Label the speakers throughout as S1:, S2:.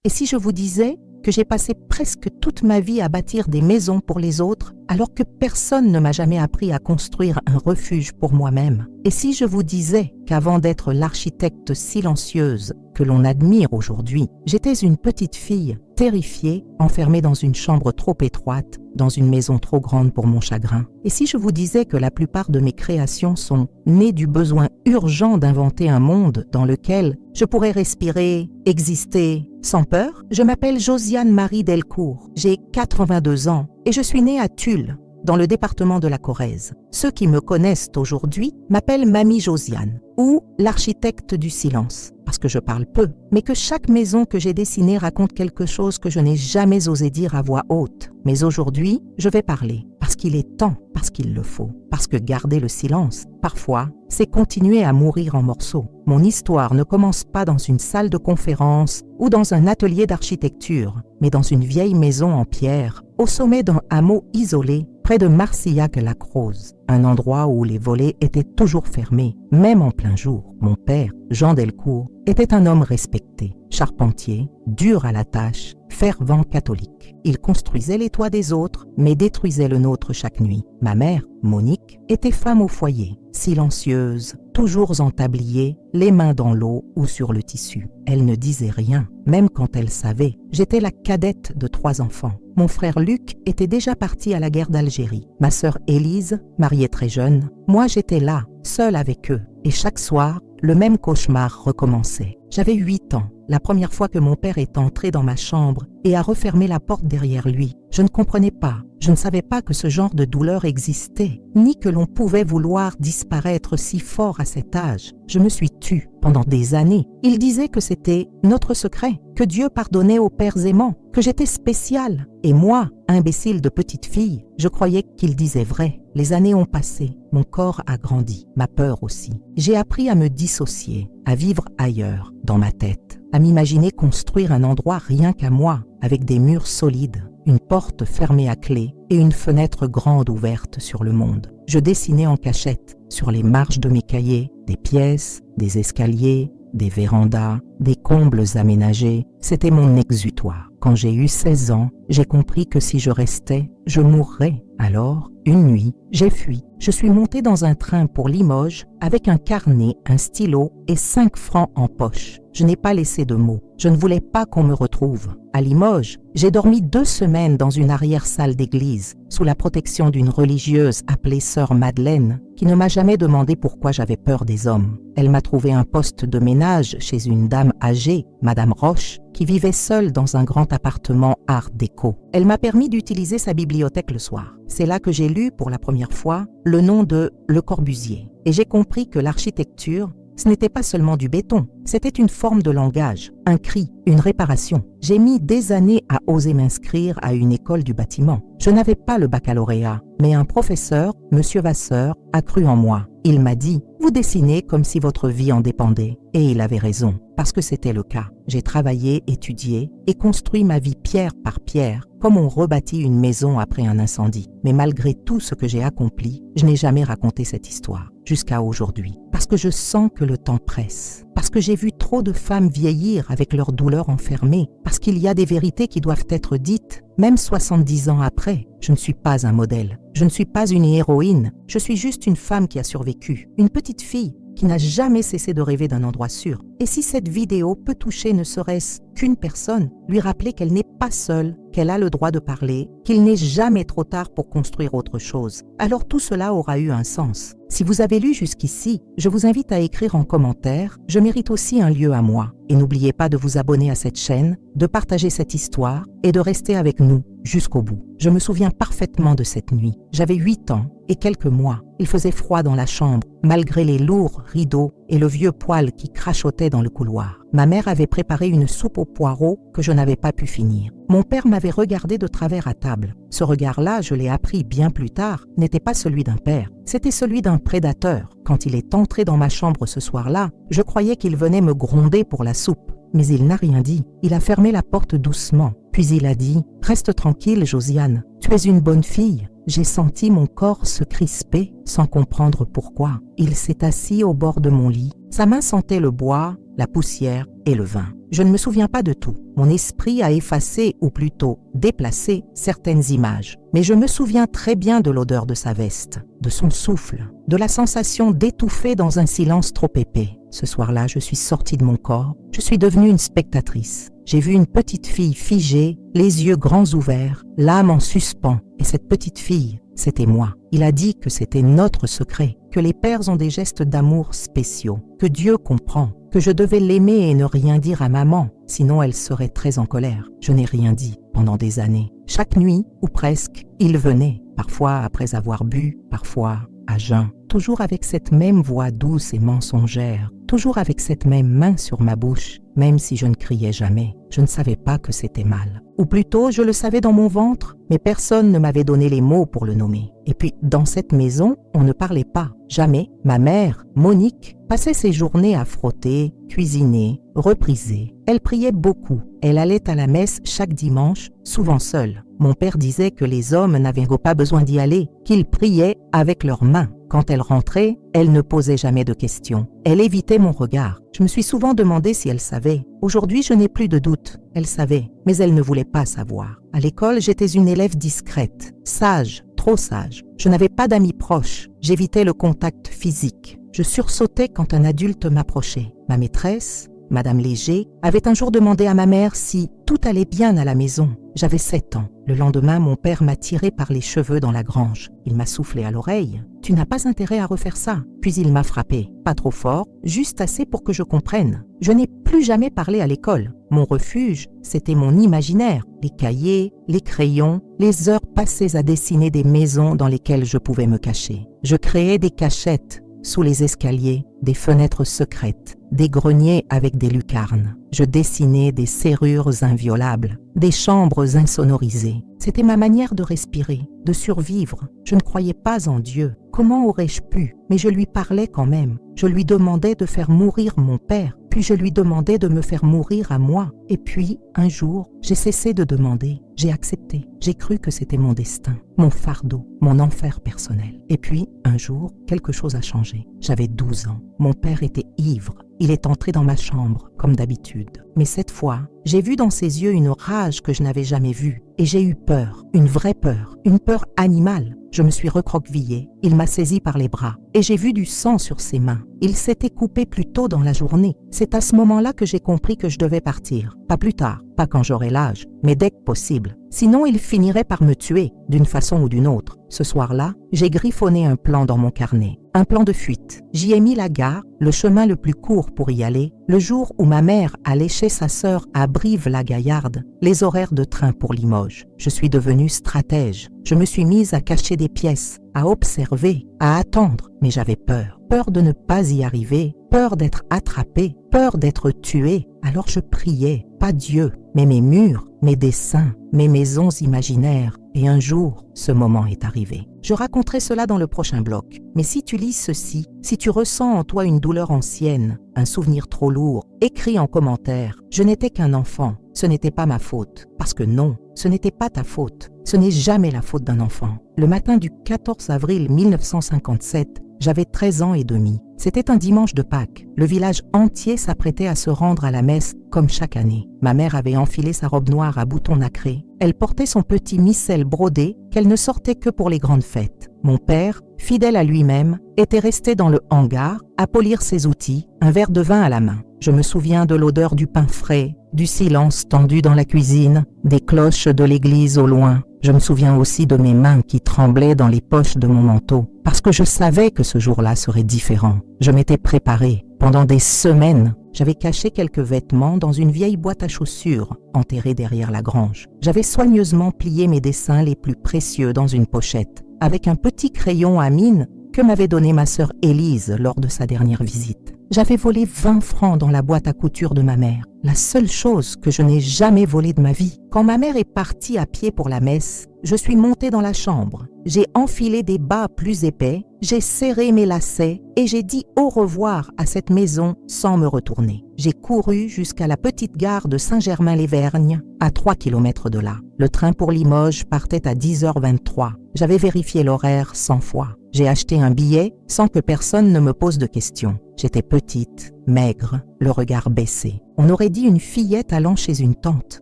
S1: Et si je vous disais que j'ai passé presque toute ma vie à bâtir des maisons pour les autres, alors que personne ne m'a jamais appris à construire un refuge pour moi-même? Et si je vous disais qu'avant d'être l'architecte silencieuse que l'on admire aujourd'hui, j'étais une petite fille terrifiée, enfermée dans une chambre trop étroite, dans une maison trop grande pour mon chagrin? Et si je vous disais que la plupart de mes créations sont nées du besoin urgent d'inventer un monde dans lequel je pourrais respirer, exister, sans peur? Je m'appelle Josiane Marie Delcourt, j'ai 82 ans et je suis née à Tulle, dans le département de la Corrèze. Ceux qui me connaissent aujourd'hui m'appellent Mamie Josiane ou l'architecte du silence, parce que je parle peu, mais que chaque maison que j'ai dessinée raconte quelque chose que je n'ai jamais osé dire à voix haute. Mais aujourd'hui, je vais parler, parce qu'il est temps, parce qu'il le faut, parce que garder le silence, parfois, c'est continuer à mourir en morceaux. Mon histoire ne commence pas dans une salle de conférence ou dans un atelier d'architecture, mais dans une vieille maison en pierre, au sommet d'un hameau isolé, près de Marcillac-la-Croze, un endroit où les volets étaient toujours fermés, même en plein jour. Mon père, Jean Delcourt, était un homme respecté, charpentier, dur à la tâche, fervent catholique. Il construisait les toits des autres, mais détruisait le nôtre chaque nuit. Ma mère, Monique, était femme au foyer, silencieuse, toujours en tablier, les mains dans l'eau ou sur le tissu. Elle ne disait rien, même quand elle savait. J'étais la cadette de 3 enfants. Mon frère Luc était déjà parti à la guerre d'Algérie. Ma sœur Élise, mariée très jeune. Moi, j'étais là, seule avec eux. Et chaque soir, le même cauchemar recommençait. J'avais 8 ans, la première fois que mon père est entré dans ma chambre et a refermé la porte derrière lui. Je ne comprenais pas. Je ne savais pas que ce genre de douleur existait, ni que l'on pouvait vouloir disparaître si fort à cet âge. Je me suis tue pendant des années. Il disait que c'était notre secret, que Dieu pardonnait aux pères aimants, que j'étais spéciale. Et moi, imbécile de petite fille, je croyais qu'il disait vrai. Les années ont passé, mon corps a grandi, ma peur aussi. J'ai appris à me dissocier, à vivre ailleurs, dans ma tête, à m'imaginer construire un endroit rien qu'à moi, avec des murs solides, une porte fermée à clé et une fenêtre grande ouverte sur le monde. Je dessinais en cachette, sur les marges de mes cahiers, des pièces, des escaliers, des vérandas, des combles aménagés. C'était mon exutoire. Quand j'ai eu 16 ans, j'ai compris que si je restais, je mourrais. Alors, une nuit, j'ai fui. Je suis montée dans un train pour Limoges avec un carnet, un stylo et 5 francs en poche. Je n'ai pas laissé de mots. Je ne voulais pas qu'on me retrouve. À Limoges, j'ai dormi 2 semaines dans une arrière-salle d'église, sous la protection d'une religieuse appelée Sœur Madeleine, qui ne m'a jamais demandé pourquoi j'avais peur des hommes. Elle m'a trouvé un poste de ménage chez une dame âgée, Madame Roche, qui vivait seule dans un grand appartement art déco. Elle m'a permis d'utiliser sa bibliothèque le soir. C'est là que j'ai lu pour la première fois le nom de Le Corbusier. Et j'ai compris que l'architecture, ce n'était pas seulement du béton, c'était une forme de langage, un cri, une réparation. J'ai mis des années à oser m'inscrire à une école du bâtiment. Je n'avais pas le baccalauréat, mais un professeur, Monsieur Vasseur, a cru en moi. Il m'a dit « Vous dessinez comme si votre vie en dépendait ». Et il avait raison, parce que c'était le cas. J'ai travaillé, étudié et construit ma vie pierre par pierre, comme on rebâtit une maison après un incendie. Mais malgré tout ce que j'ai accompli, je n'ai jamais raconté cette histoire, jusqu'à aujourd'hui. Parce que je sens que le temps presse, parce que j'ai vu trop de femmes vieillir avec leur douleur enfermée, parce qu'il y a des vérités qui doivent être dites, même 70 ans après. Je ne suis pas un modèle, je ne suis pas une héroïne, je suis juste une femme qui a survécu, une petite fille qui n'a jamais cessé de rêver d'un endroit sûr. Et si cette vidéo peut toucher ne serait-ce qu'une personne, lui rappeler qu'elle n'est pas seule, qu'elle a le droit de parler, qu'il n'est jamais trop tard pour construire autre chose, alors tout cela aura eu un sens. Si vous avez lu jusqu'ici, je vous invite à écrire en commentaire « Je mérite aussi un lieu à moi ». Et n'oubliez pas de vous abonner à cette chaîne, de partager cette histoire et de rester avec nous jusqu'au bout. Je me souviens parfaitement de cette nuit. J'avais 8 ans et quelques mois. Il faisait froid dans la chambre, malgré les lourds rideaux et le vieux poêle qui crachotait dans le couloir. Ma mère avait préparé une soupe aux poireaux que je n'avais pas pu finir. Mon père m'avait regardé de travers à table. Ce regard-là, je l'ai appris bien plus tard, n'était pas celui d'un père. C'était celui d'un prédateur. Quand il est entré dans ma chambre ce soir-là, je croyais qu'il venait me gronder pour la soupe. Mais il n'a rien dit. Il a fermé la porte doucement. Puis il a dit « Reste tranquille, Josiane. Tu es une bonne fille. » J'ai senti mon corps se crisper sans comprendre pourquoi. Il s'est assis au bord de mon lit. Sa main sentait le bois, la poussière et le vin. Je ne me souviens pas de tout. Mon esprit a effacé, ou plutôt déplacé, certaines images. Mais je me souviens très bien de l'odeur de sa veste, de son souffle, de la sensation d'étouffer dans un silence trop épais. Ce soir-là, je suis sortie de mon corps. Je suis devenue une spectatrice. J'ai vu une petite fille figée, les yeux grands ouverts, l'âme en suspens. Et cette petite fille, c'était moi. Il a dit que c'était notre secret, que les pères ont des gestes d'amour spéciaux, que Dieu comprend, que je devais l'aimer et ne rien dire à maman, sinon elle serait très en colère. Je n'ai rien dit pendant des années. Chaque nuit, ou presque, il venait, parfois après avoir bu, parfois à jeun, toujours avec cette même voix douce et mensongère, toujours avec cette même main sur ma bouche, même si je ne criais jamais. Je ne savais pas que c'était mal. Ou plutôt, je le savais dans mon ventre, mais personne ne m'avait donné les mots pour le nommer. Et puis, dans cette maison, on ne parlait pas. Jamais. Ma mère, Monique, passait ses journées à frotter, cuisiner, repriser. Elle priait beaucoup. Elle allait à la messe chaque dimanche, souvent seule. Mon père disait que les hommes n'avaient pas besoin d'y aller, qu'ils priaient avec leurs mains. Quand elle rentrait, elle ne posait jamais de questions. Elle évitait mon regard. Je me suis souvent demandé si elle savait. Aujourd'hui, je n'ai plus de doute. Elle savait, mais elle ne voulait pas savoir. À l'école, j'étais une élève discrète, sage, trop sage. Je n'avais pas d'amis proches. J'évitais le contact physique. Je sursautais quand un adulte m'approchait. Ma maîtresse, Madame Léger, avait un jour demandé à ma mère si tout allait bien à la maison. J'avais 7 ans. Le lendemain, mon père m'a tiré par les cheveux dans la grange. Il m'a soufflé à l'oreille. « Tu n'as pas intérêt à refaire ça. » Puis il m'a frappé. Pas trop fort, juste assez pour que je comprenne. Je n'ai plus jamais parlé à l'école. Mon refuge, c'était mon imaginaire. Les cahiers, les crayons, les heures passées à dessiner des maisons dans lesquelles je pouvais me cacher. Je créais des cachettes sous les escaliers, des fenêtres secrètes, des greniers avec des lucarnes. Je dessinais des serrures inviolables, des chambres insonorisées. C'était ma manière de respirer, de survivre. Je ne croyais pas en Dieu. Comment aurais-je pu? Mais je lui parlais quand même. Je lui demandais de faire mourir mon père, puis je lui demandais de me faire mourir à moi. Et puis, un jour, j'ai cessé de demander. J'ai accepté. J'ai cru que c'était mon destin, mon fardeau, mon enfer personnel. Et puis, un jour, quelque chose a changé. J'avais 12 ans. Mon père était ivre. Il est entré dans ma chambre, comme d'habitude. Mais cette fois, j'ai vu dans ses yeux une rage que je n'avais jamais vue. Et j'ai eu peur, une vraie peur, une peur animale. Je me suis recroquevillée. Il m'a saisi par les bras. Et j'ai vu du sang sur ses mains. Il s'était coupé plus tôt dans la journée. C'est à ce moment-là que j'ai compris que je devais partir. Pas plus tard, pas quand j'aurai l'âge, mais dès que possible. Sinon, il finirait par me tuer, d'une façon ou d'une autre. Ce soir-là, j'ai griffonné un plan dans mon carnet. Un plan de fuite. J'y ai mis la gare, le chemin le plus court pour y aller, le jour où ma mère allait chez sa sœur à Brive-la-Gaillarde, les horaires de train pour Limoges. Je suis devenue stratège. Je me suis mise à cacher des pièces, à observer, à attendre, mais j'avais peur. Peur de ne pas y arriver, peur d'être attrapée, peur d'être tuée. Alors je priais, pas Dieu, mais mes murs, mes dessins, mes maisons imaginaires. Et un jour, ce moment est arrivé. Je raconterai cela dans le prochain bloc. Mais si tu lis ceci, si tu ressens en toi une douleur ancienne, un souvenir trop lourd, écris en commentaire. Je n'étais qu'un enfant. Ce n'était pas ma faute. Parce que non, ce n'était pas ta faute. Ce n'est jamais la faute d'un enfant. Le matin du 14 avril 1957, j'avais 13 ans et demi. C'était un dimanche de Pâques. Le village entier s'apprêtait à se rendre à la messe comme chaque année. Ma mère avait enfilé sa robe noire à boutons nacrés. Elle portait son petit missel brodé qu'elle ne sortait que pour les grandes fêtes. Mon père, fidèle à lui-même, était resté dans le hangar à polir ses outils, un verre de vin à la main. Je me souviens de l'odeur du pain frais, du silence tendu dans la cuisine, des cloches de l'église au loin. Je me souviens aussi de mes mains qui tremblaient dans les poches de mon manteau, parce que je savais que ce jour-là serait différent. Je m'étais préparée. Pendant des semaines, j'avais caché quelques vêtements dans une vieille boîte à chaussures, enterrée derrière la grange. J'avais soigneusement plié mes dessins les plus précieux dans une pochette, avec un petit crayon à mine que m'avait donné ma sœur Élise lors de sa dernière visite. J'avais volé 20 francs dans la boîte à couture de ma mère, la seule chose que je n'ai jamais volée de ma vie. Quand ma mère est partie à pied pour la messe, je suis montée dans la chambre. J'ai enfilé des bas plus épais, j'ai serré mes lacets et j'ai dit au revoir à cette maison sans me retourner. J'ai couru jusqu'à la petite gare de Saint-Germain-les-Vergnes, à 3 km de là. Le train pour Limoges partait à 10h23. J'avais vérifié l'horaire 100 fois. J'ai acheté un billet sans que personne ne me pose de questions. J'étais petite, maigre, le regard baissé. On aurait dit une fillette allant chez une tante.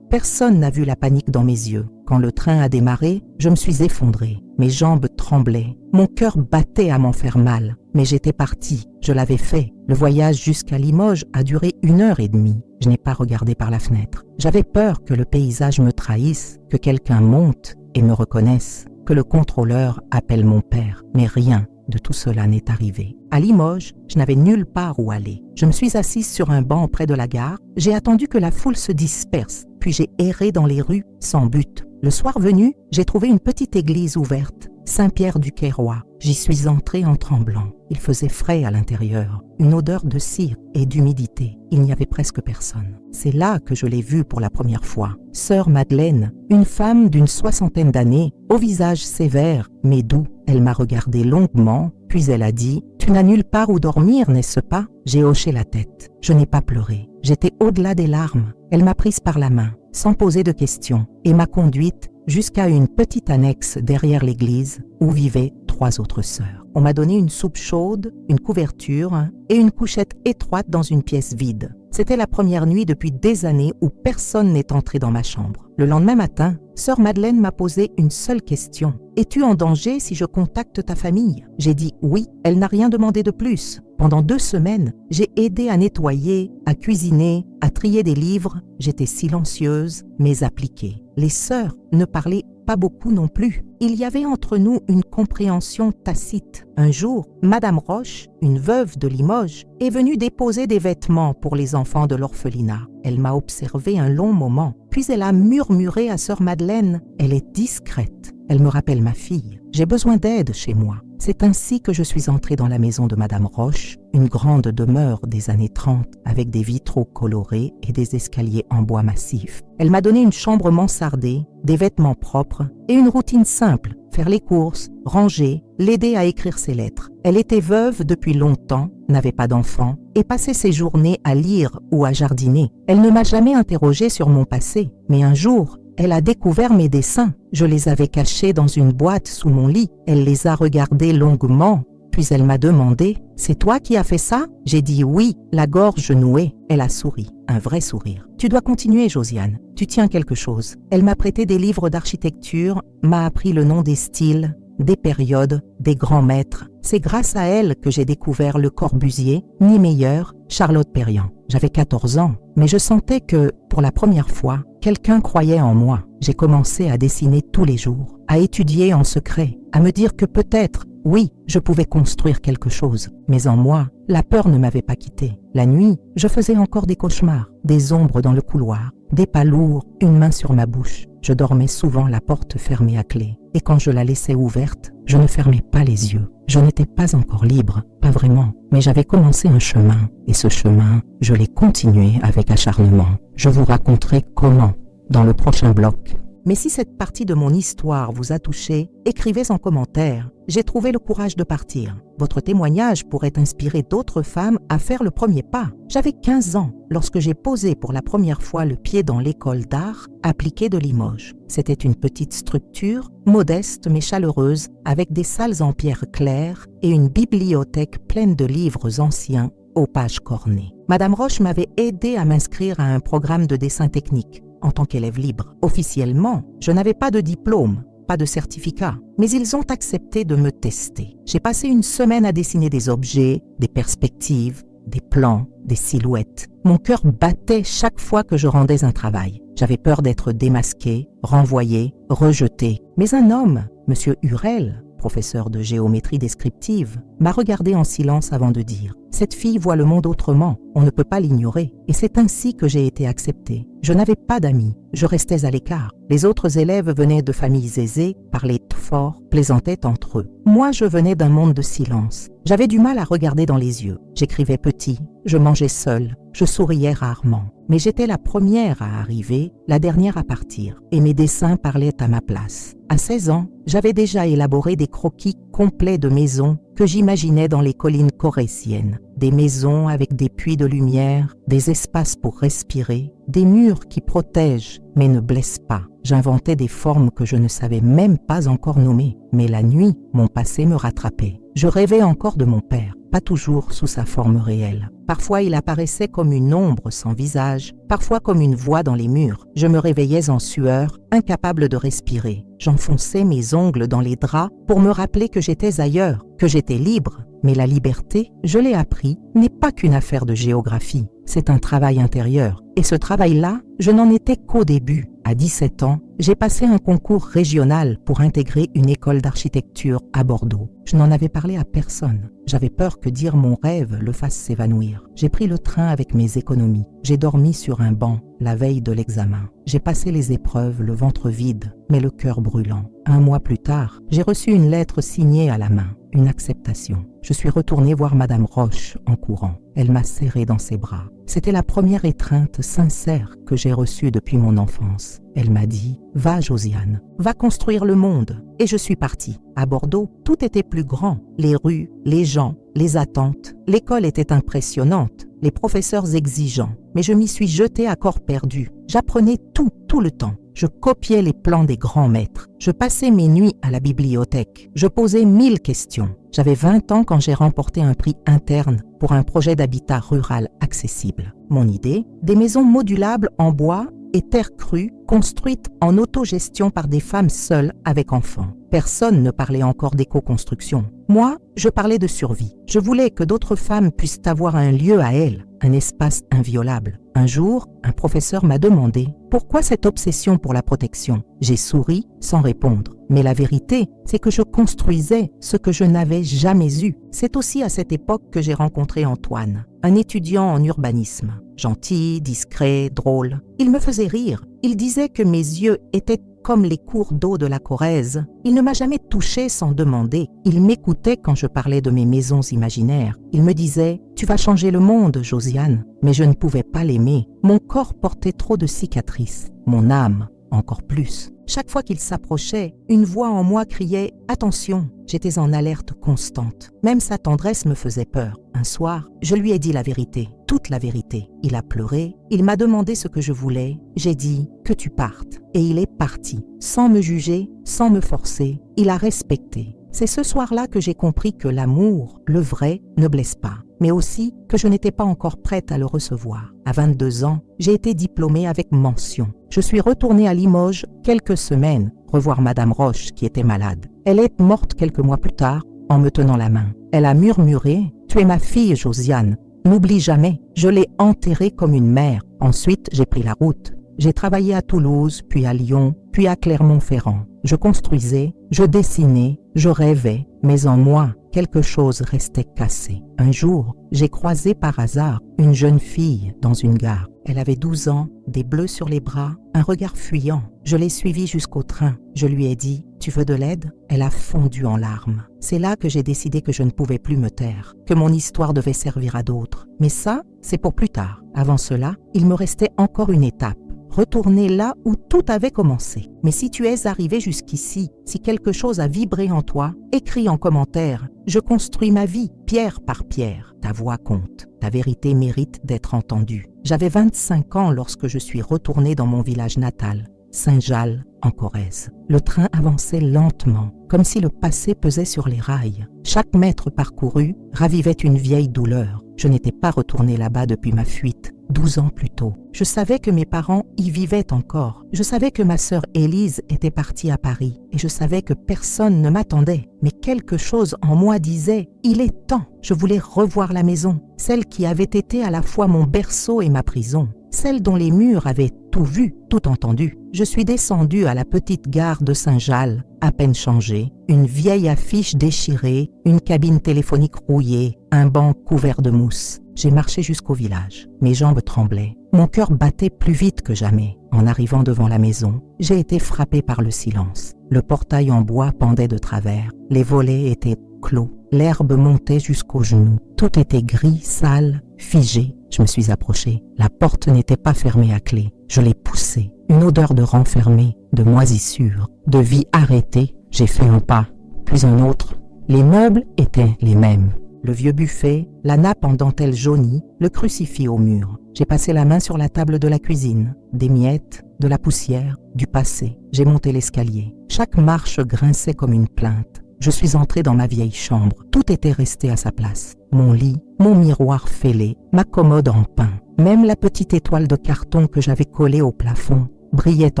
S1: Personne n'a vu la panique dans mes yeux. Quand le train a démarré, je me suis effondrée. Mes jambes tremblaient. Mon cœur battait à m'en faire mal. Mais j'étais partie. Je l'avais fait. Le voyage jusqu'à Limoges a duré 1h30. Je n'ai pas regardé par la fenêtre. J'avais peur que le paysage me trahisse, que quelqu'un monte et me reconnaisse, que le contrôleur appelle mon père. Mais rien de tout cela n'est arrivé. À Limoges, je n'avais nulle part où aller. Je me suis assise sur un banc près de la gare. J'ai attendu que la foule se disperse, puis j'ai erré dans les rues sans but. Le soir venu, j'ai trouvé une petite église ouverte, Saint-Pierre-du-Queyroy. J'y suis entrée en tremblant. Il faisait frais à l'intérieur, une odeur de cire et d'humidité. Il n'y avait presque personne. C'est là que je l'ai vue pour la première fois. Sœur Madeleine, une femme d'une 60aine d'années, au visage sévère mais doux. Elle m'a regardé longuement, puis elle a dit « Tu n'as nulle part où dormir, n'est-ce pas ?» J'ai hoché la tête. Je n'ai pas pleuré. J'étais au-delà des larmes. Elle m'a prise par la main, sans poser de questions, et m'a conduite jusqu'à une petite annexe derrière l'église où vivaient 3 autres sœurs. On m'a donné une soupe chaude, une couverture et une couchette étroite dans une pièce vide. C'était la première nuit depuis des années où personne n'est entré dans ma chambre. Le lendemain matin, sœur Madeleine m'a posé une seule question. « Es-tu en danger si je contacte ta famille ?» J'ai dit oui. Elle n'a rien demandé de plus. Pendant 2 semaines, j'ai aidé à nettoyer, à cuisiner, à trier des livres. J'étais silencieuse, mais appliquée. Les sœurs ne parlaient pas beaucoup non plus. Il y avait entre nous une compréhension tacite. Un jour, Madame Roche, une veuve de Limoges, est venue déposer des vêtements pour les enfants de l'orphelinat. Elle m'a observé un long moment, puis elle a murmuré à sœur Madeleine « Elle est discrète, elle me rappelle ma fille. J'ai besoin d'aide chez moi. » C'est ainsi que je suis entrée dans la maison de Madame Roche, une grande demeure des années 30 avec des vitraux colorés et des escaliers en bois massif. Elle m'a donné une chambre mansardée, des vêtements propres et une routine simple, faire les courses, ranger, l'aider à écrire ses lettres. Elle était veuve depuis longtemps, n'avait pas d'enfants et passait ses journées à lire ou à jardiner. Elle ne m'a jamais interrogée sur mon passé, mais un jour, elle a découvert mes dessins. Je les avais cachés dans une boîte sous mon lit. Elle les a regardés longuement, puis elle m'a demandé « C'est toi qui as fait ça ?» J'ai dit oui, la gorge nouée. Elle a souri, un vrai sourire. « Tu dois continuer, Josiane. Tu tiens quelque chose. » Elle m'a prêté des livres d'architecture, m'a appris le nom des styles, des périodes, des grands maîtres. C'est grâce à elle que j'ai découvert Le Corbusier, Niemeyer, Charlotte Perriand. J'avais 14 ans, mais je sentais que, pour la première fois, quelqu'un croyait en moi. J'ai commencé à dessiner tous les jours, à étudier en secret, à me dire que peut-être, oui, je pouvais construire quelque chose. Mais en moi, la peur ne m'avait pas quitté. La nuit, je faisais encore des cauchemars, des ombres dans le couloir, des pas lourds, une main sur ma bouche. Je dormais souvent la porte fermée à clé. Et quand je la laissais ouverte, je ne fermais pas les yeux. Je n'étais pas encore libre, pas vraiment, mais j'avais commencé un chemin. Et ce chemin, je l'ai continué avec acharnement. Je vous raconterai comment dans le prochain bloc. Mais si cette partie de mon histoire vous a touché, écrivez en commentaire. J'ai trouvé le courage de partir. Votre témoignage pourrait inspirer d'autres femmes à faire le premier pas. J'avais 15 ans lorsque j'ai posé pour la première fois le pied dans l'école d'art appliquée de Limoges. C'était une petite structure, modeste mais chaleureuse, avec des salles en pierre claire et une bibliothèque pleine de livres anciens aux pages cornées. Madame Roche m'avait aidé à m'inscrire à un programme de dessin technique en tant qu'élève libre. Officiellement, je n'avais pas de diplôme, pas de certificat, mais ils ont accepté de me tester. J'ai passé une semaine à dessiner des objets, des perspectives, des plans, des silhouettes. Mon cœur battait chaque fois que je rendais un travail. J'avais peur d'être démasquée, renvoyée, rejetée. Mais un homme, Monsieur Hurel, professeur de géométrie descriptive, m'a regardé en silence avant de dire « Cette fille voit le monde autrement, on ne peut pas l'ignorer. » Et c'est ainsi que j'ai été acceptée. Je n'avais pas d'amis, je restais à l'écart. Les autres élèves venaient de familles aisées, parlaient fort, plaisantaient entre eux. Moi, je venais d'un monde de silence. J'avais du mal à regarder dans les yeux. J'écrivais petit, je mangeais seule, je souriais rarement. Mais j'étais la première à arriver, la dernière à partir. Et mes dessins parlaient à ma place. À 16 ans, j'avais déjà élaboré des croquis complets de maisons que j'imaginais dans les collines corréziennes. Des maisons avec des puits de lumière, des espaces pour respirer, des murs qui protègent mais ne blessent pas. J'inventais des formes que je ne savais même pas encore nommer. Mais la nuit, mon passé me rattrapait. Je rêvais encore de mon père. pas toujours sous sa forme réelle. Parfois, il apparaissait comme une ombre sans visage, parfois comme une voix dans les murs. Je me réveillais en sueur, incapable de respirer. J'enfonçais mes ongles dans les draps pour me rappeler que j'étais ailleurs, que j'étais libre. Mais la liberté, je l'ai appris, n'est pas qu'une affaire de géographie. C'est un travail intérieur. Et ce travail-là, je n'en étais qu'au début. À 17 ans, j'ai passé un concours régional pour intégrer une école d'architecture à Bordeaux. Je n'en avais parlé à personne. J'avais peur que dire mon rêve le fasse s'évanouir. J'ai pris le train avec mes économies. J'ai dormi sur un banc la veille de l'examen. J'ai passé les épreuves le ventre vide, mais le cœur brûlant. Un mois plus tard, j'ai reçu une lettre signée à la main, une acceptation. Je suis retournée voir Madame Roche en courant. Elle m'a serré dans ses bras. C'était la première étreinte sincère que j'ai reçue depuis mon enfance. Elle m'a dit « Va Josiane, va construire le monde ». Et je suis partie. À Bordeaux, tout était plus grand. Les rues, les gens, les attentes. L'école était impressionnante, les professeurs exigeants. Mais je m'y suis jetée à corps perdu. J'apprenais tout le temps. Je copiais les plans des grands maîtres. Je passais mes nuits à la bibliothèque. Je posais 1000 questions. J'avais 20 ans quand j'ai remporté un prix interne pour un projet d'habitat rural accessible. Mon idée, des maisons modulables en bois et terre crue, construites en autogestion par des femmes seules avec enfants. Personne ne parlait encore d'éco-construction. Moi, je parlais de survie. Je voulais que d'autres femmes puissent avoir un lieu à elles, un espace inviolable. Un jour, un professeur m'a demandé « Pourquoi cette obsession pour la protection ?» J'ai souri sans répondre. Mais la vérité, c'est que je construisais ce que je n'avais jamais eu. C'est aussi à cette époque que j'ai rencontré Antoine, un étudiant en urbanisme. Gentil, discret, drôle. Il me faisait rire. Il disait que mes yeux étaient comme les cours d'eau de la Corrèze. Il ne m'a jamais touché sans demander. Il m'écoutait quand je parlais de mes maisons imaginaires. Il me disait « Tu vas changer le monde, Josiane ». Mais je ne pouvais pas l'aimer. Mon corps portait trop de cicatrices. Mon âme, encore plus. Chaque fois qu'il s'approchait, une voix en moi criait « Attention !» J'étais en alerte constante. Même sa tendresse me faisait peur. Un soir, je lui ai dit la vérité, toute la vérité. Il a pleuré, il m'a demandé ce que je voulais. J'ai dit « Que tu partes ». Et il est parti, sans me juger, sans me forcer. Il a respecté. C'est ce soir-là que j'ai compris que l'amour, le vrai, ne blesse pas, mais aussi que je n'étais pas encore prête à le recevoir. À 22 ans, j'ai été diplômée avec mention. Je suis retournée à Limoges quelques semaines, revoir Madame Roche qui était malade. Elle est morte quelques mois plus tard en me tenant la main. Elle a murmuré « Tu es ma fille, Josiane. N'oublie jamais, je l'ai enterrée comme une mère. » Ensuite, j'ai pris la route. J'ai travaillé à Toulouse, puis à Lyon, puis à Clermont-Ferrand. Je construisais, je dessinais, je rêvais, mais en moi, quelque chose restait cassé. Un jour, j'ai croisé par hasard une jeune fille dans une gare. Elle avait 12 ans, des bleus sur les bras, un regard fuyant. Je l'ai suivie jusqu'au train. Je lui ai dit « Tu veux de l'aide ?» Elle a fondu en larmes. C'est là que j'ai décidé que je ne pouvais plus me taire, que mon histoire devait servir à d'autres. Mais ça, c'est pour plus tard. Avant cela, il me restait encore une étape. Retourner là où tout avait commencé. Mais si tu es arrivé jusqu'ici, si quelque chose a vibré en toi, écris en commentaire. Je construis ma vie, pierre par pierre. Ta voix compte. Ta vérité mérite d'être entendue. J'avais 25 ans lorsque je suis retournée dans mon village natal, Saint-Jalles, en Corrèze. Le train avançait lentement, comme si le passé pesait sur les rails. Chaque mètre parcouru ravivait une vieille douleur. Je n'étais pas retournée là-bas depuis ma fuite. 12 ans plus tôt. Je savais que mes parents y vivaient encore. Je savais que ma sœur Élise était partie à Paris et je savais que personne ne m'attendait. Mais quelque chose en moi disait « Il est temps ». Je voulais revoir la maison, celle qui avait été à la fois mon berceau et ma prison, celle dont les murs avaient tout vu, tout entendu. Je suis descendue à la petite gare de Saint-Jalles, à peine changée, une vieille affiche déchirée, une cabine téléphonique rouillée, un banc couvert de mousse. J'ai marché jusqu'au village. Mes jambes tremblaient. Mon cœur battait plus vite que jamais. En arrivant devant la maison, j'ai été frappée par le silence. Le portail en bois pendait de travers. Les volets étaient clos. L'herbe montait jusqu'aux genoux. Tout était gris, sale, figé. Je me suis approchée. La porte n'était pas fermée à clé. Je l'ai poussée. Une odeur de renfermé, de moisissure, de vie arrêtée. J'ai fait un pas, puis un autre. Les meubles étaient les mêmes. Le vieux buffet, la nappe en dentelle jaunie, le crucifix au mur. J'ai passé la main sur la table de la cuisine. Des miettes, de la poussière, du passé. J'ai monté l'escalier. Chaque marche grinçait comme une plainte. je suis entrée dans ma vieille chambre. Tout était resté à sa place. Mon lit, mon miroir fêlé, ma commode en pin. Même la petite étoile de carton que j'avais collée au plafond brillait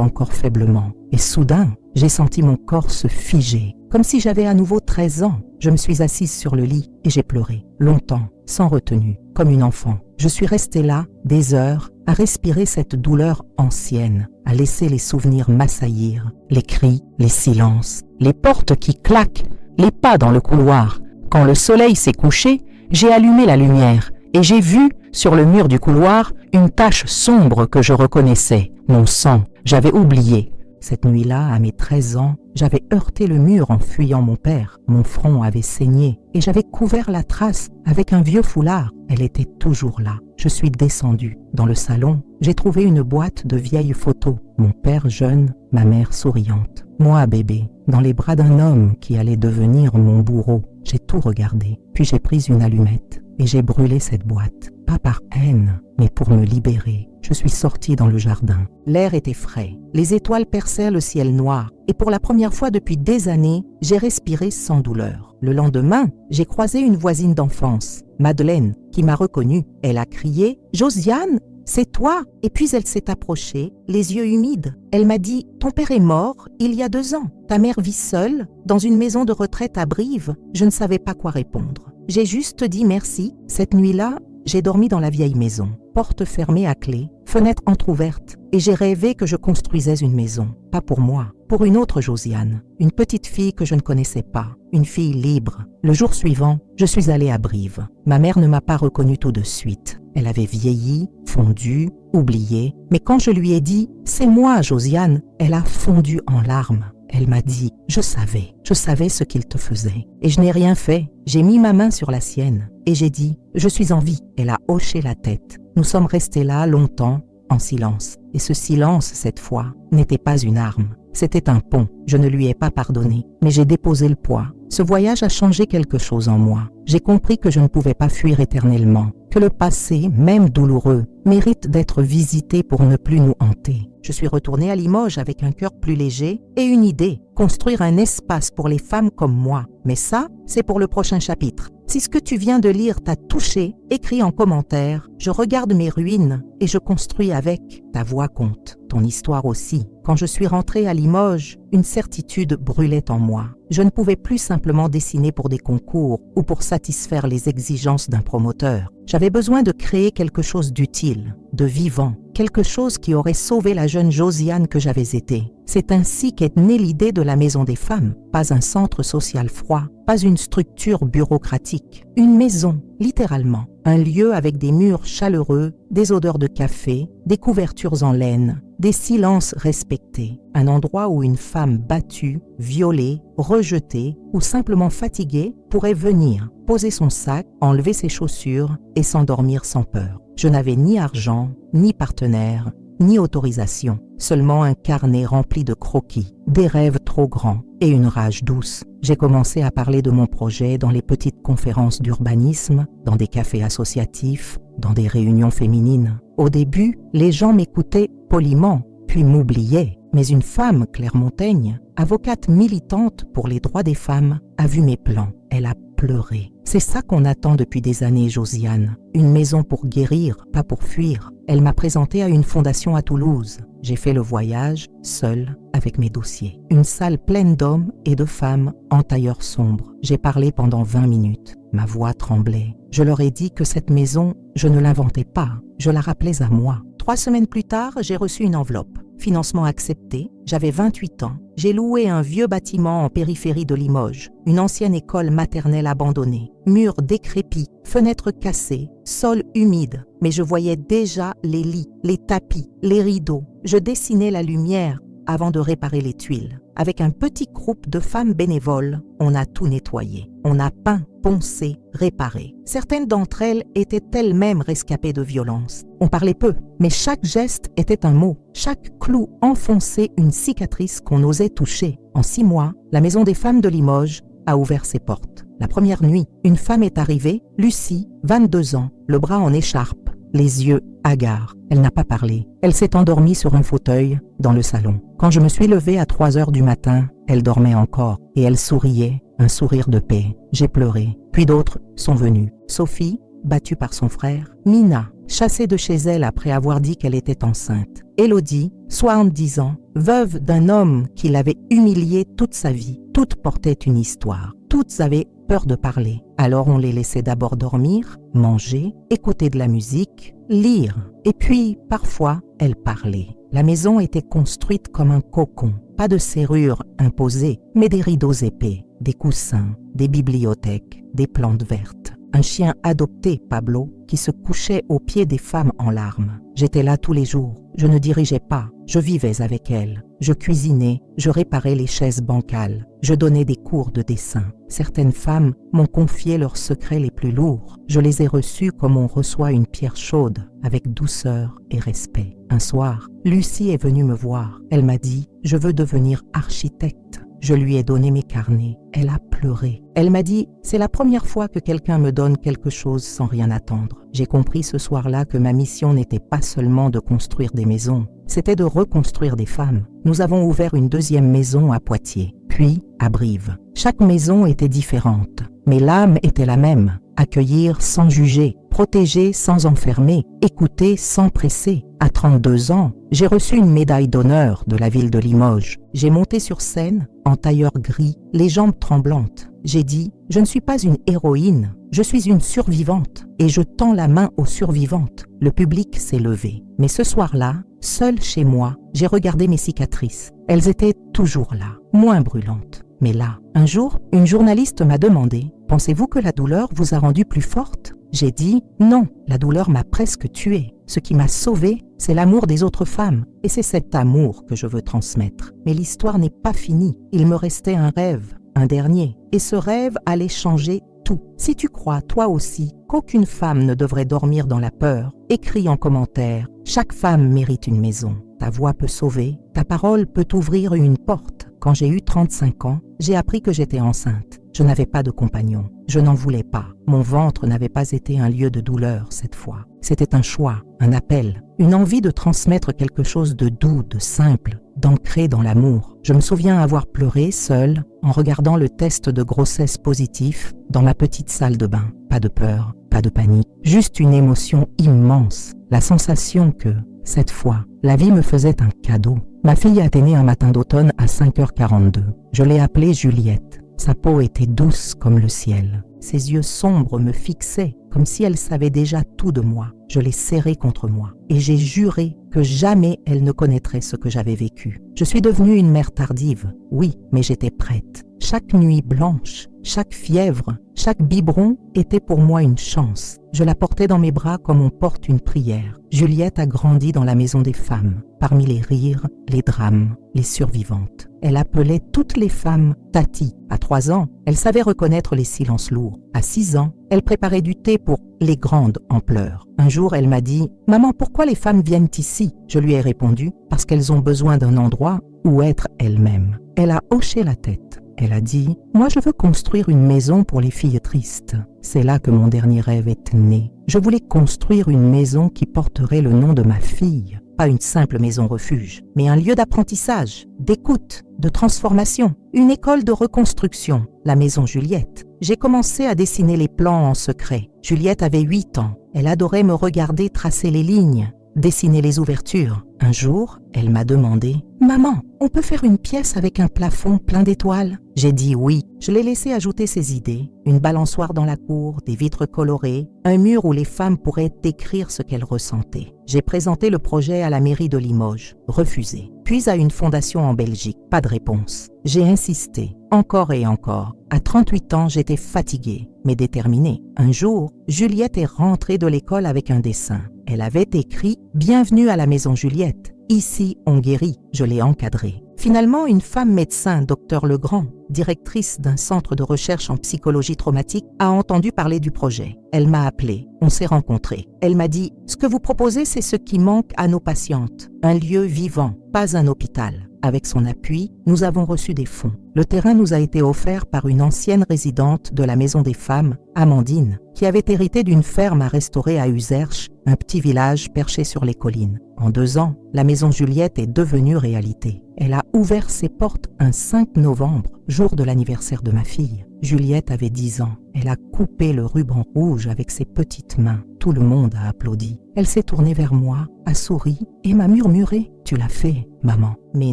S1: encore faiblement. Et soudain, j'ai senti mon corps se figer, comme si j'avais à nouveau 13 ans. Je me suis assise sur le lit et j'ai pleuré, longtemps, sans retenue, comme une enfant. Je suis restée là, des heures, à respirer cette douleur ancienne, à laisser les souvenirs m'assaillir, les cris, les silences, les portes qui claquent, les pas dans le couloir. Quand le soleil s'est couché, j'ai allumé la lumière et j'ai vu, sur le mur du couloir, une tache sombre que je reconnaissais, mon sang. J'avais oublié. Cette nuit-là, à mes 13 ans, j'avais heurté le mur en fuyant mon père. Mon front avait saigné et j'avais couvert la trace avec un vieux foulard. Elle était toujours là. Je suis descendue. Dans le salon, j'ai trouvé une boîte de vieilles photos. Mon père jeune, ma mère souriante. Moi, bébé, dans les bras d'un homme qui allait devenir mon bourreau. J'ai tout regardé, puis j'ai pris une allumette et j'ai brûlé cette boîte. Pas par haine, mais pour me libérer. Je suis sortie dans le jardin. L'air était frais. Les étoiles perçaient le ciel noir. Et pour la première fois depuis des années, j'ai respiré sans douleur. Le lendemain, j'ai croisé une voisine d'enfance, Madeleine, qui m'a reconnue. Elle a crié « Josiane, c'est toi !» Et puis elle s'est approchée, les yeux humides. Elle m'a dit « Ton père est mort il y a 2 ans. Ta mère vit seule, dans une maison de retraite à Brive. » Je ne savais pas quoi répondre. J'ai juste dit merci. Cette nuit-là, j'ai dormi dans la vieille maison, porte fermée à clé, fenêtre entr'ouverte, et j'ai rêvé que je construisais une maison, pas pour moi, pour une autre Josiane, une petite fille que je ne connaissais pas, une fille libre. Le jour suivant, je suis allée à Brive. Ma mère ne m'a pas reconnue tout de suite. Elle avait vieilli, fondu, oublié, mais quand je lui ai dit « C'est moi, Josiane », elle a fondu en larmes. Elle m'a dit « Je savais ce qu'il te faisait. » Et je n'ai rien fait. J'ai mis ma main sur la sienne et j'ai dit « Je suis en vie. » Elle a hoché la tête. Nous sommes restés là longtemps, en silence. Et ce silence, cette fois, n'était pas une arme. C'était un pont. Je ne lui ai pas pardonné, mais j'ai déposé le poids. Ce voyage a changé quelque chose en moi. J'ai compris que je ne pouvais pas fuir éternellement, que le passé, même douloureux, mérite d'être visité pour ne plus nous hanter. Je suis retournée à Limoges avec un cœur plus léger et une idée, construire un espace pour les femmes comme moi. Mais ça, c'est pour le prochain chapitre. Si ce que tu viens de lire t'a touché, écris en commentaire. Je regarde mes ruines et je construis avec. Ta voix compte, ton histoire aussi. Quand je suis rentrée à Limoges, une certitude brûlait en moi. Je ne pouvais plus simplement dessiner pour des concours ou pour satisfaire les exigences d'un promoteur. J'avais besoin de créer quelque chose d'utile, de vivant, quelque chose qui aurait sauvé la jeune Josiane que j'avais été. C'est ainsi qu'est née l'idée de la Maison des Femmes. Pas un centre social froid, pas une structure bureaucratique. Une maison, littéralement. Un lieu avec des murs chaleureux, des odeurs de café, des couvertures en laine, des silences respectés. Un endroit où une femme battue, violée, rejetée ou simplement fatiguée pourrait venir, poser son sac, enlever ses chaussures et s'endormir sans peur. Je n'avais ni argent, ni partenaire, ni autorisation, seulement un carnet rempli de croquis, des rêves trop grands et une rage douce. J'ai commencé à parler de mon projet dans les petites conférences d'urbanisme, dans des cafés associatifs, dans des réunions féminines. Au début, les gens m'écoutaient poliment, puis m'oubliaient. Mais une femme, Claire Montaigne, avocate militante pour les droits des femmes, a vu mes plans. Elle a pleuré. C'est ça qu'on attend depuis des années, Josiane. Une maison pour guérir, pas pour fuir. Elle m'a présentée à une fondation à Toulouse. J'ai fait le voyage, seule, avec mes dossiers. Une salle pleine d'hommes et de femmes en tailleur sombre. J'ai parlé pendant 20 minutes. Ma voix tremblait. Je leur ai dit que cette maison, je ne l'inventais pas. Je la rappelais à moi. 3 semaines plus tard, j'ai reçu une enveloppe. Financement accepté, j'avais 28 ans. J'ai loué un vieux bâtiment en périphérie de Limoges, une ancienne école maternelle abandonnée, murs décrépits, fenêtres cassées, sol humide. Mais je voyais déjà les lits, les tapis, les rideaux. Je dessinais la lumière avant de réparer les tuiles. Avec un petit groupe de femmes bénévoles, on a tout nettoyé. On a peint, poncé, réparé. Certaines d'entre elles étaient elles-mêmes rescapées de violences. On parlait peu, mais chaque geste était un mot. Chaque clou enfonçait une cicatrice qu'on osait toucher. En 6 mois, la Maison des Femmes de Limoges a ouvert ses portes. La première nuit, une femme est arrivée, Lucie, 22 ans, le bras en écharpe, les yeux hagards. Elle n'a pas parlé. Elle s'est endormie sur un fauteuil dans le salon. Quand je me suis levée à 3 heures du matin, elle dormait encore et elle souriait, un sourire de paix. J'ai pleuré. Puis d'autres sont venus. Sophie, battue par son frère. Mina, chassée de chez elle après avoir dit qu'elle était enceinte. Élodie, 70 ans, veuve d'un homme qui l'avait humiliée toute sa vie. Toutes portaient une histoire. Toutes avaient peur de parler. Alors on les laissait d'abord dormir, manger, écouter de la musique, lire. Et puis, parfois, elles parlaient. La maison était construite comme un cocon. Pas de serrure imposée, mais des rideaux épais, des coussins, des bibliothèques, des plantes vertes. Un chien adopté, Pablo, qui se couchait aux pieds des femmes en larmes. J'étais là tous les jours. Je ne dirigeais pas, je vivais avec elles. Je cuisinais, je réparais les chaises bancales. Je donnais des cours de dessin. Certaines femmes m'ont confié leurs secrets les plus lourds. Je les ai reçus comme on reçoit une pierre chaude, avec douceur et respect. Un soir, Lucie est venue me voir. Elle m'a dit « Je veux devenir architecte ». Je lui ai donné mes carnets. Elle a pleuré. Elle m'a dit « C'est la première fois que quelqu'un me donne quelque chose sans rien attendre ». J'ai compris ce soir-là que ma mission n'était pas seulement de construire des maisons, c'était de reconstruire des femmes. Nous avons ouvert une deuxième maison à Poitiers, puis à Brive. Chaque maison était différente, mais l'âme était la même. Accueillir sans juger, protéger sans enfermer, écouter sans presser. À 32 ans, j'ai reçu une médaille d'honneur de la ville de Limoges. J'ai monté sur scène, en tailleur gris, les jambes tremblantes. J'ai dit « Je ne suis pas une héroïne, je suis une survivante et je tends la main aux survivantes ». Le public s'est levé. Mais ce soir-là, seule chez moi, j'ai regardé mes cicatrices. Elles étaient toujours là, moins brûlantes. Mais là, un jour, une journaliste m'a demandé « Pensez-vous que la douleur vous a rendue plus forte ?» J'ai dit « Non, la douleur m'a presque tuée. Ce qui m'a sauvée, c'est l'amour des autres femmes. Et c'est cet amour que je veux transmettre. Mais l'histoire n'est pas finie. Il me restait un rêve, un dernier. Et ce rêve allait changer tout. Si tu crois, toi aussi, qu'aucune femme ne devrait dormir dans la peur, écris en commentaire. Chaque femme mérite une maison. Ta voix peut sauver, ta parole peut ouvrir une porte. Quand j'ai eu 35 ans, j'ai appris que j'étais enceinte. Je n'avais pas de compagnon. Je n'en voulais pas. Mon ventre n'avait pas été un lieu de douleur cette fois. C'était un choix, un appel, une envie de transmettre quelque chose de doux, de simple, d'ancré dans l'amour. Je me souviens avoir pleuré seule en regardant le test de grossesse positif dans ma petite salle de bain. Pas de peur, pas de panique, juste une émotion immense. La sensation que, cette fois, la vie me faisait un cadeau. Ma fille était née un matin d'automne à 5h42. Je l'ai appelée Juliette. Sa peau était douce comme le ciel. Ses yeux sombres me fixaient comme si elle savait déjà tout de moi. Je l'ai serrée contre moi et j'ai juré que jamais elle ne connaîtrait ce que j'avais vécu. Je suis devenue une mère tardive, oui, mais j'étais prête. Chaque nuit blanche, chaque fièvre, chaque biberon était pour moi une chance. Je la portais dans mes bras comme on porte une prière. Juliette a grandi dans la maison des femmes, parmi les rires, les drames, les survivantes. Elle appelait toutes les femmes Tati. À 3 ans, elle savait reconnaître les silences lourds. À 6 ans, elle préparait du thé pour les grandes en pleurs. Un jour, elle m'a dit « Maman, pourquoi les femmes viennent ici ?» Je lui ai répondu « Parce qu'elles ont besoin d'un endroit où être elles-mêmes. » Elle a hoché la tête. Elle a dit « Moi, je veux construire une maison pour les filles tristes. » C'est là que mon dernier rêve est né. Je voulais construire une maison qui porterait le nom de ma fille. Pas une simple maison refuge, mais un lieu d'apprentissage, d'écoute, de transformation, une école de reconstruction, la maison Juliette. J'ai commencé à dessiner les plans en secret. Juliette avait 8 ans. Elle adorait me regarder tracer les lignes, dessiner les ouvertures. Un jour, elle m'a demandé « Maman, on peut faire une pièce avec un plafond plein d'étoiles ?» J'ai dit oui. Je l'ai laissé ajouter ses idées. Une balançoire dans la cour, des vitres colorées, un mur où les femmes pourraient écrire ce qu'elles ressentaient. J'ai présenté le projet à la mairie de Limoges. Refusé. Puis à une fondation en Belgique. Pas de réponse. J'ai insisté, encore et encore. À 38 ans, j'étais fatiguée, mais déterminée. Un jour, Juliette est rentrée de l'école avec un dessin. Elle avait écrit « Bienvenue à la maison Juliette. Ici, on guérit. » Je l'ai encadrée. Finalement, une femme médecin, Dr Legrand, directrice d'un centre de recherche en psychologie traumatique, a entendu parler du projet. Elle m'a appelée. On s'est rencontrés. Elle m'a dit « Ce que vous proposez, c'est ce qui manque à nos patientes. Un lieu vivant, pas un hôpital. » Avec son appui, nous avons reçu des fonds. Le terrain nous a été offert par une ancienne résidente de la Maison des Femmes, Amandine, qui avait hérité d'une ferme à restaurer à Uzerche, un petit village perché sur les collines. En 2 ans, la Maison Juliette est devenue réalité. Elle a ouvert ses portes un 5 novembre, jour de l'anniversaire de ma fille. Juliette avait 10 ans. Elle a coupé le ruban rouge avec ses petites mains. Tout le monde a applaudi. Elle s'est tournée vers moi, a souri et m'a murmuré « Tu l'as fait, maman ». Mais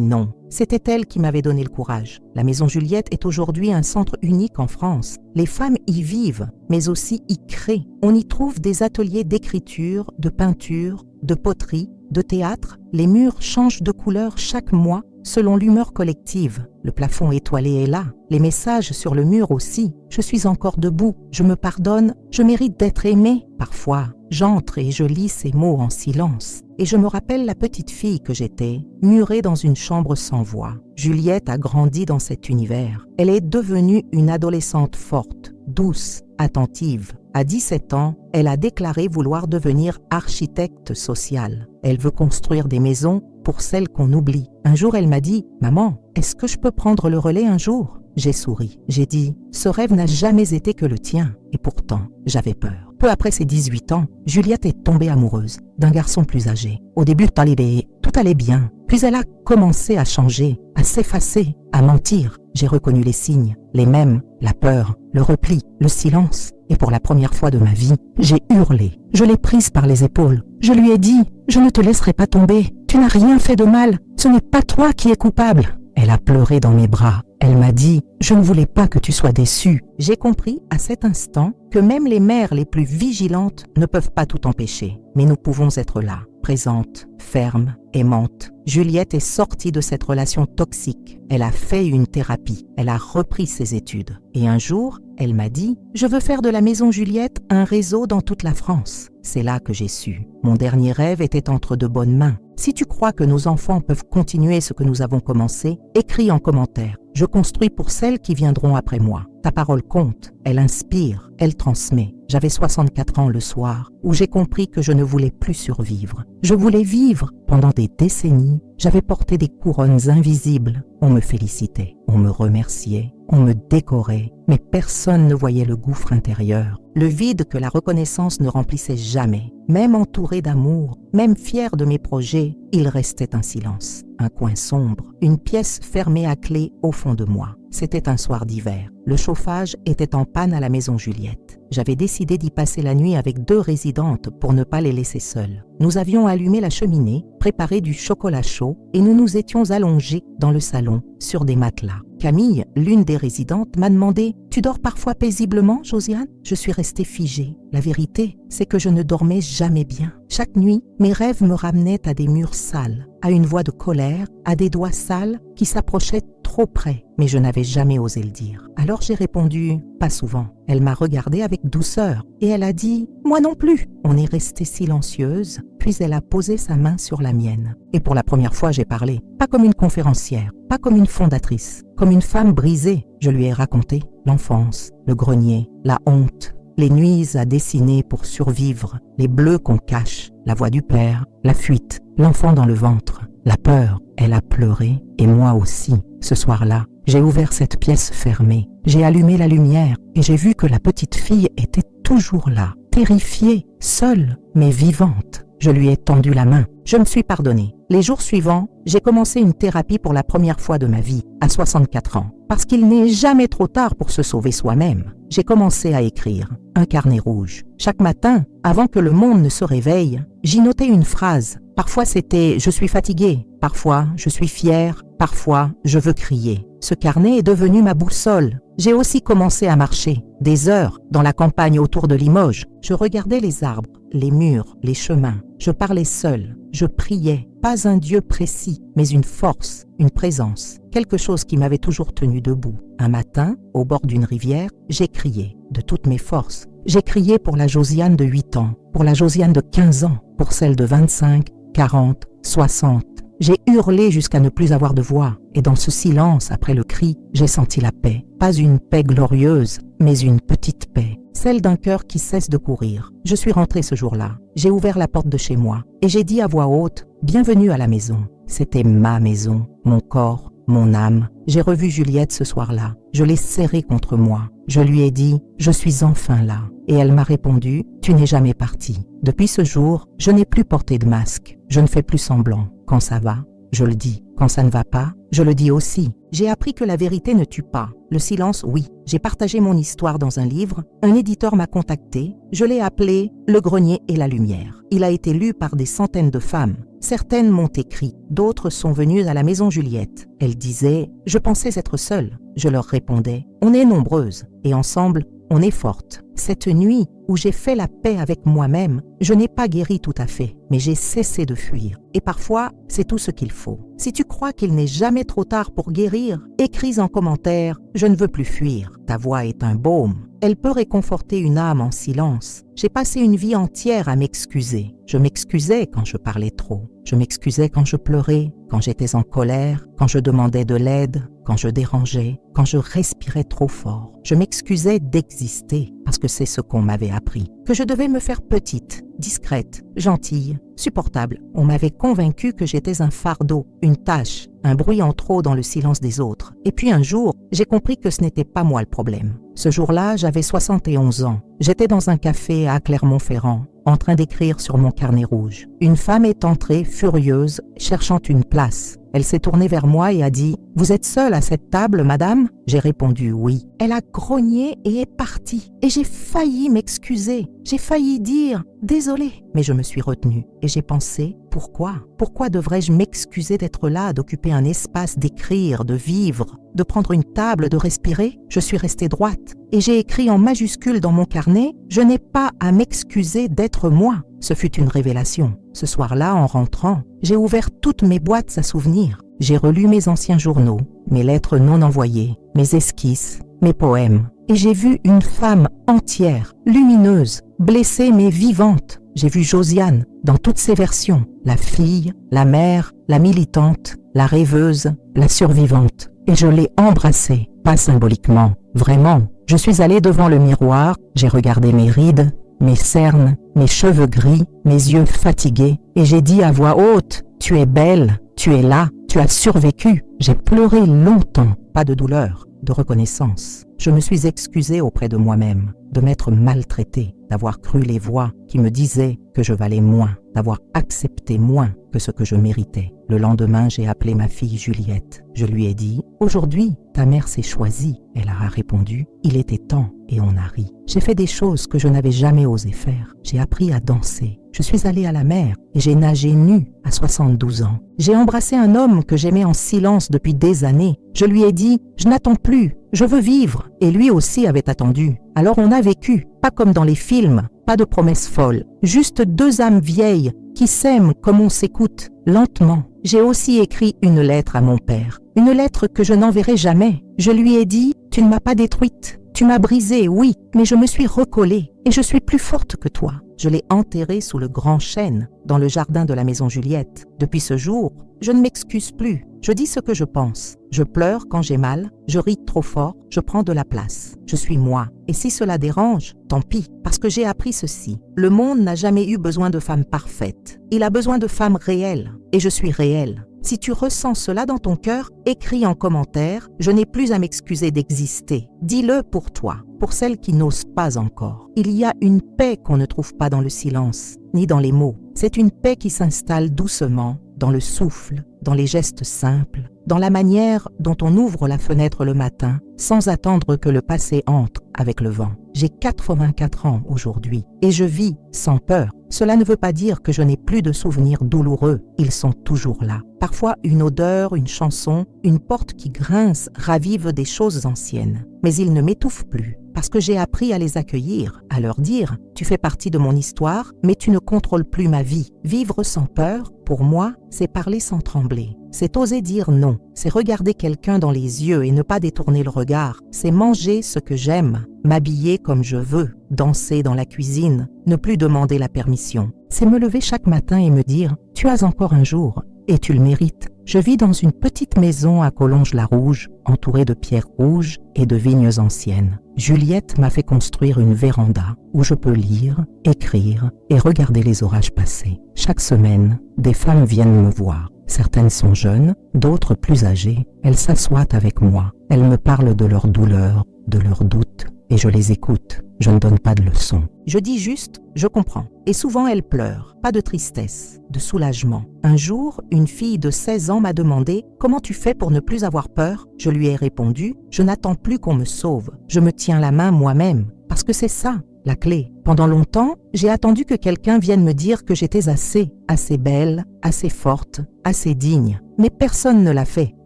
S1: non, c'était elle qui m'avait donné le courage. La Maison Juliette est aujourd'hui un centre unique en France. Les femmes y vivent, mais aussi y créent. On y trouve des ateliers d'écriture, de peinture, de poterie, de théâtre. Les murs changent de couleur chaque mois selon l'humeur collective. Le plafond étoilé est là, les messages sur le mur aussi. Je suis encore debout, je me pardonne, je mérite d'être aimée. Parfois, j'entre et je lis ces mots en silence. Et je me rappelle la petite fille que j'étais, murée dans une chambre sans voix. Juliette a grandi dans cet univers. Elle est devenue une adolescente forte, douce, attentive. À 17 ans, elle a déclaré vouloir devenir architecte sociale. Elle veut construire des maisons pour celles qu'on oublie. Un jour, elle m'a dit « Maman, est-ce que je peux prendre le relais un jour ?» J'ai souri. J'ai dit « Ce rêve n'a jamais été que le tien. » Et pourtant, j'avais peur. Peu après ses 18 ans, Juliette est tombée amoureuse d'un garçon plus âgé. Au début, tout allait bien. Puis elle a commencé à changer, à s'effacer, à mentir. J'ai reconnu les signes, les mêmes, la peur, le repli, le silence. Et pour la première fois de ma vie, j'ai hurlé. Je l'ai prise par les épaules. Je lui ai dit « Je ne te laisserai pas tomber. Tu n'as rien fait de mal. Ce n'est pas toi qui es coupable. » Elle a pleuré dans mes bras. Elle m'a dit « Je ne voulais pas que tu sois déçue. » J'ai compris à cet instant que même les mères les plus vigilantes ne peuvent pas tout empêcher. Mais nous pouvons être là, présentes, fermes, aimantes. Juliette est sortie de cette relation toxique. Elle a fait une thérapie. Elle a repris ses études. Et un jour, elle m'a dit « Je veux faire de la Maison Juliette un réseau dans toute la France. » C'est là que j'ai su. Mon dernier rêve était entre de bonnes mains. Si tu crois que nos enfants peuvent continuer ce que nous avons commencé, écris en commentaire. Je construis pour celles qui viendront après moi. Ta parole compte, elle inspire, elle transmet. J'avais 64 ans le soir, où j'ai compris que je ne voulais plus survivre. Je voulais vivre. Pendant des décennies, j'avais porté des couronnes invisibles. On me félicitait, on me remerciait, on me décorait, mais personne ne voyait le gouffre intérieur, le vide que la reconnaissance ne remplissait jamais. Même entouré d'amour, même fier de mes projets, il restait un silence, un coin sombre, une pièce fermée à clé au fond de moi. C'était un soir d'hiver. Le chauffage était en panne à la Maison Juliette. J'avais décidé d'y passer la nuit avec 2 résidentes pour ne pas les laisser seules. Nous avions allumé la cheminée, préparé du chocolat chaud et nous nous étions allongés dans le salon sur des matelas. Camille, l'une des résidentes, m'a demandé « Tu dors parfois paisiblement, Josiane ?» Je suis restée figée. La vérité, c'est que je ne dormais jamais bien. Chaque nuit, mes rêves me ramenaient à des murs sales, à une voix de colère, à des doigts sales qui s'approchaient trop près, mais je n'avais jamais osé le dire. Alors j'ai répondu « Pas souvent ». Elle m'a regardée avec douceur et elle a dit « Moi non plus ». On est resté silencieuse, puis elle a posé sa main sur la mienne. Et pour la première fois, j'ai parlé, pas comme une conférencière, pas comme une fondatrice, comme une femme brisée. Je lui ai raconté l'enfance, le grenier, la honte, les nuits à dessiner pour survivre, les bleus qu'on cache, la voix du père, la fuite, l'enfant dans le ventre, la peur. Elle a pleuré et moi aussi. Ce soir-là, j'ai ouvert cette pièce fermée. J'ai allumé la lumière et j'ai vu que la petite fille était toujours là, terrifiée, seule, mais vivante. Je lui ai tendu la main. Je me suis pardonnée. Les jours suivants, j'ai commencé une thérapie pour la première fois de ma vie, à 64 ans. Parce qu'il n'est jamais trop tard pour se sauver soi-même. J'ai commencé à écrire un carnet rouge. Chaque matin, avant que le monde ne se réveille, j'y notais une phrase. Parfois c'était « je suis fatiguée », parfois « je suis fière », parfois « je veux crier ». Ce carnet est devenu ma boussole. J'ai aussi commencé à marcher. Des heures, dans la campagne autour de Limoges. Je regardais les arbres, les murs, les chemins. Je parlais seule. Je priais. Pas un Dieu précis, mais une force, une présence. Quelque chose qui m'avait toujours tenu debout. Un matin, au bord d'une rivière, j'ai crié de toutes mes forces. J'ai crié pour la Josiane de 8 ans, pour la Josiane de 15 ans, pour celle de 25, 40, 60. J'ai hurlé jusqu'à ne plus avoir de voix. Et dans ce silence, après le cri, j'ai senti la paix. Pas une paix glorieuse, mais une petite paix. Celle d'un cœur qui cesse de courir. Je suis rentrée ce jour-là. J'ai ouvert la porte de chez moi et j'ai dit à voix haute « Bienvenue à la maison ». C'était ma maison, mon corps, mon âme. J'ai revu Juliette ce soir-là. Je l'ai serrée contre moi. Je lui ai dit « Je suis enfin là ». Et elle m'a répondu « Tu n'es jamais partie ». Depuis ce jour, je n'ai plus porté de masque. Je ne fais plus semblant. Quand ça va, je le dis. Quand ça ne va pas, je le dis aussi. J'ai appris que la vérité ne tue pas. Le silence, oui. J'ai partagé mon histoire dans un livre. Un éditeur m'a contacté. Je l'ai appelé « Le grenier et la lumière ». Il a été lu par des centaines de femmes. Certaines m'ont écrit, d'autres sont venues à la maison Juliette. Elles disaient « Je pensais être seule ». Je leur répondais « On est nombreuses et ensemble, on est fortes ». Cette nuit où j'ai fait la paix avec moi-même, je n'ai pas guéri tout à fait, mais j'ai cessé de fuir. Et parfois, c'est tout ce qu'il faut. Si tu crois qu'il n'est jamais trop tard pour guérir, écris en commentaire « Je ne veux plus fuir ». Ta voix est un baume. Elle peut réconforter une âme en silence. J'ai passé une vie entière à m'excuser. Je m'excusais quand je parlais trop. Je m'excusais quand je pleurais, quand j'étais en colère, quand je demandais de l'aide, quand je dérangeais, quand je respirais trop fort. Je m'excusais d'exister parce que c'est ce qu'on m'avait appris. Que je devais me faire petite, discrète, gentille, supportable. On m'avait convaincu que j'étais un fardeau, une tâche, un bruit en trop dans le silence des autres. Et puis un jour, j'ai compris que ce n'était pas moi le problème. Ce jour-là, j'avais 71 ans. J'étais dans un café à Clermont-Ferrand, en train d'écrire sur mon carnet rouge. Une femme est entrée, furieuse, cherchant une place. Elle s'est tournée vers moi et a dit « Vous êtes seule à cette table, madame ?» J'ai répondu « Oui ». Elle a grogné et est partie. Et j'ai failli m'excuser. J'ai failli dire « Désolée ». Mais je me suis retenue et j'ai pensé « Pourquoi ? Pourquoi devrais-je m'excuser d'être là, d'occuper un espace, d'écrire, de vivre, de prendre une table, de respirer ?» Je suis restée droite et j'ai écrit en majuscule dans mon carnet « Je n'ai pas à m'excuser d'être moi ». Ce fut une révélation. Ce soir-là, en rentrant, j'ai ouvert toutes mes boîtes à souvenirs. J'ai relu mes anciens journaux, mes lettres non envoyées, mes esquisses, mes poèmes. Et j'ai vu une femme entière, lumineuse, blessée mais vivante. J'ai vu Josiane dans toutes ses versions. La fille, la mère, la militante, la rêveuse, la survivante. Et je l'ai embrassée, pas symboliquement, vraiment. Je suis allée devant le miroir, j'ai regardé mes rides, mes cernes, mes cheveux gris, mes yeux fatigués, et j'ai dit à voix haute « Tu es belle, tu es là, tu as survécu ». J'ai pleuré longtemps, pas de douleur, de reconnaissance. Je me suis excusée auprès de moi-même, de m'être maltraitée, d'avoir cru les voix qui me disaient que je valais moins, d'avoir accepté moins que ce que je méritais. Le lendemain, j'ai appelé ma fille Juliette. Je lui ai dit « Aujourd'hui, ta mère s'est choisie ». Elle a répondu « Il était temps » et on a ri. J'ai fait des choses que je n'avais jamais osé faire. J'ai appris à danser. Je suis allée à la mer et j'ai nagé nue à 72 ans. J'ai embrassé un homme que j'aimais en silence depuis des années. Je lui ai dit « Je n'attends plus, je veux vivre ». Et lui aussi avait attendu. Alors on a vécu, pas comme dans les films, pas de promesses folles, juste deux âmes vieilles qui s'aiment comme on s'écoute, lentement. J'ai aussi écrit une lettre à mon père, une lettre que je n'enverrai jamais. Je lui ai dit « Tu ne m'as pas détruite, tu m'as brisée, oui, mais je me suis recollée et je suis plus forte que toi ». Je l'ai enterrée sous le grand chêne, dans le jardin de la maison Juliette. Depuis ce jour, je ne m'excuse plus. Je dis ce que je pense. Je pleure quand j'ai mal, je ris trop fort, je prends de la place. Je suis moi. Et si cela dérange, tant pis, parce que j'ai appris ceci. Le monde n'a jamais eu besoin de femmes parfaites. Il a besoin de femmes réelles. Et je suis réelle. Si tu ressens cela dans ton cœur, écris en commentaire « Je n'ai plus à m'excuser d'exister ». Dis-le pour toi, pour celles qui n'osent pas encore. Il y a une paix qu'on ne trouve pas dans le silence, ni dans les mots. C'est une paix qui s'installe doucement, dans le souffle, dans les gestes simples, dans la manière dont on ouvre la fenêtre le matin, sans attendre que le passé entre avec le vent. J'ai 84 ans aujourd'hui et je vis sans peur. Cela ne veut pas dire que je n'ai plus de souvenirs douloureux, ils sont toujours là. Parfois, une odeur, une chanson, une porte qui grince ravivent des choses anciennes. Mais ils ne m'étouffent plus, parce que j'ai appris à les accueillir, à leur dire « Tu fais partie de mon histoire, mais tu ne contrôles plus ma vie. » Vivre sans peur, pour moi, c'est parler sans trembler. C'est oser dire non, c'est regarder quelqu'un dans les yeux et ne pas détourner le regard. C'est manger ce que j'aime, m'habiller comme je veux, danser dans la cuisine, ne plus demander la permission. C'est me lever chaque matin et me dire « Tu as encore un jour et tu le mérites ». Je vis dans une petite maison à Collonges-la-Rouge, entourée de pierres rouges et de vignes anciennes. Juliette m'a fait construire une véranda où je peux lire, écrire et regarder les orages passer. Chaque semaine, des femmes viennent me voir. Certaines sont jeunes, d'autres plus âgées. Elles s'assoient avec moi. Elles me parlent de leurs douleurs, de leurs doutes, et je les écoute. Je ne donne pas de leçons. Je dis juste, je comprends. Et souvent elle pleure, pas de tristesse, de soulagement. Un jour, une fille de 16 ans m'a demandé « Comment tu fais pour ne plus avoir peur ?» Je lui ai répondu « Je n'attends plus qu'on me sauve. Je me tiens la main moi-même. » Parce que c'est ça, la clé. Pendant longtemps, j'ai attendu que quelqu'un vienne me dire que j'étais assez belle, assez forte, assez digne. Mais personne ne l'a fait.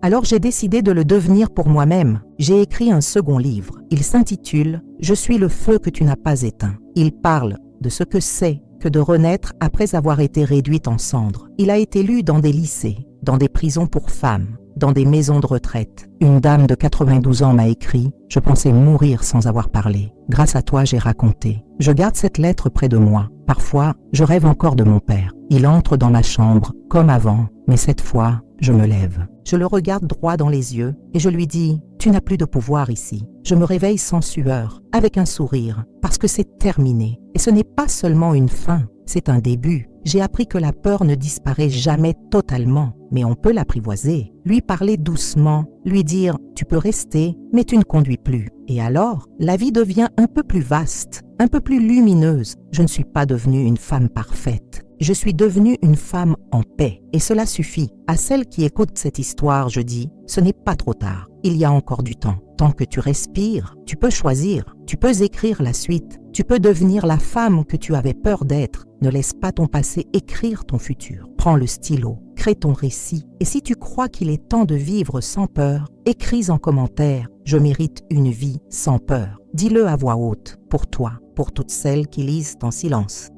S1: Alors j'ai décidé de le devenir pour moi-même. J'ai écrit un second livre. Il s'intitule « Je suis le feu que tu n'as pas éteint ». Il parle de ce que c'est que de renaître après avoir été réduite en cendres. Il a été lu dans des lycées, dans des prisons pour femmes, dans des maisons de retraite. Une dame de 92 ans m'a écrit « Je pensais mourir sans avoir parlé. Grâce à toi, j'ai raconté. » Je garde cette lettre près de moi. Parfois, je rêve encore de mon père. Il entre dans ma chambre, comme avant, mais cette fois, je me lève. Je le regarde droit dans les yeux et je lui dis « Tu n'as plus de pouvoir ici. » Je me réveille sans sueur, avec un sourire, parce que c'est terminé. Et ce n'est pas seulement une fin, c'est un début. J'ai appris que la peur ne disparaît jamais totalement, mais on peut l'apprivoiser. Lui parler doucement, lui dire « Tu peux rester, mais tu ne conduis plus. » Et alors, la vie devient un peu plus vaste, un peu plus lumineuse. Je ne suis pas devenue une femme parfaite. Je suis devenue une femme en paix. Et cela suffit. À celles qui écoutent cette histoire, je dis, ce n'est pas trop tard. Il y a encore du temps. Tant que tu respires, tu peux choisir. Tu peux écrire la suite. Tu peux devenir la femme que tu avais peur d'être. Ne laisse pas ton passé écrire ton futur. Prends le stylo, crée ton récit. Et si tu crois qu'il est temps de vivre sans peur, écris en commentaire « Je mérite une vie sans peur ». Dis-le à voix haute, pour toi, pour toutes celles qui lisent en silence.